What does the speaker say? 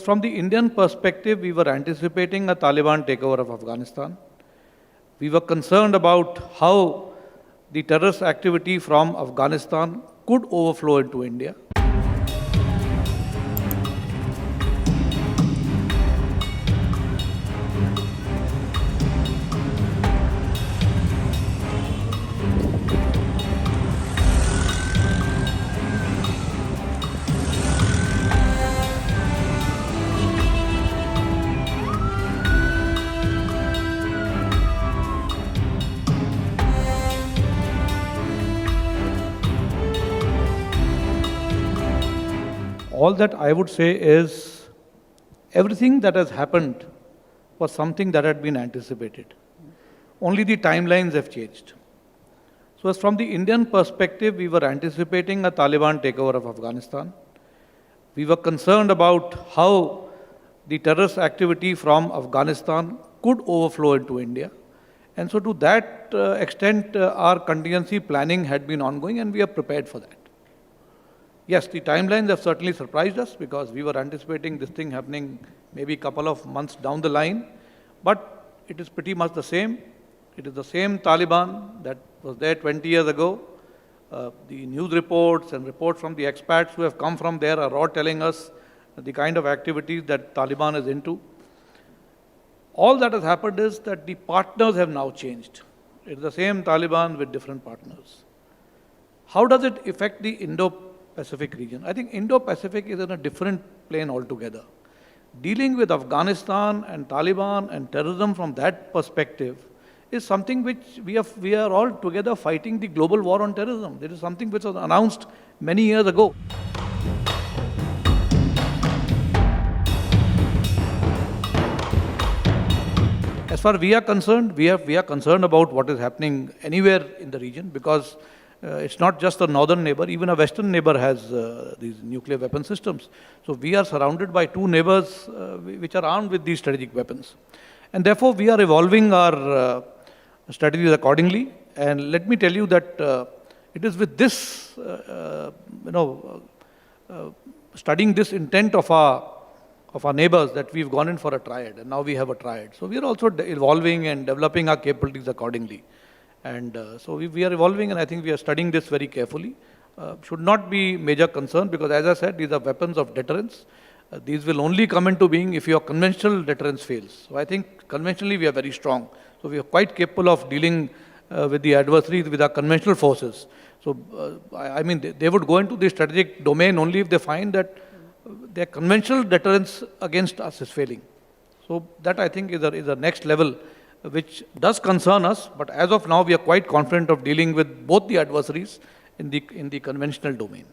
From the Indian perspective, we were anticipating a Taliban takeover of Afghanistan. We were concerned about how the terrorist activity from Afghanistan could overflow into India. All that I would say is everything that has happened was something that had been anticipated. Only the timelines have changed. So as from the Indian perspective, we were anticipating a Taliban takeover of Afghanistan. We were concerned about how the terrorist activity from Afghanistan could overflow into India. And so to that extent, our contingency planning had been ongoing and we are prepared for that. Yes, the timelines have certainly surprised us because we were anticipating this thing happening maybe a couple of months down the line, but it is pretty much the same. It is the same Taliban that was there 20 years ago. The news reports and reports from the expats who have come from there are all telling us the kind of activities that Taliban is into. All that has happened is that the partners have now changed. It is the same Taliban with different partners. How does it affect the Indo-Pacific region? I think Indo-Pacific is in a different plane altogether. Dealing with Afghanistan and Taliban and terrorism from that perspective is something which we are all together fighting the global war on terrorism. It is something which was announced many years ago. As far as we are concerned, we are concerned about what is happening anywhere in the region because it's not just a northern neighbor, even a western neighbor has these nuclear weapon systems. So we are surrounded by two neighbors which are armed with these strategic weapons. And therefore we are evolving our strategies accordingly. And let me tell you that it is with this, studying this intent of our neighbors that we've gone in for a triad, and now we have a triad. So we are also evolving and developing our capabilities accordingly. And so we are evolving, and I think we are studying this very carefully. Should not be major concern because, as I said, these are weapons of deterrence. These will only come into being if your conventional deterrence fails. So I think conventionally we are very strong. So we are quite capable of dealing with the adversaries with our conventional forces. So I mean, they would go into the strategic domain only if they find that their conventional deterrence against us is failing. So that I think is a next level which does concern us, but as of now we are quite confident of dealing with both the adversaries in the conventional domain.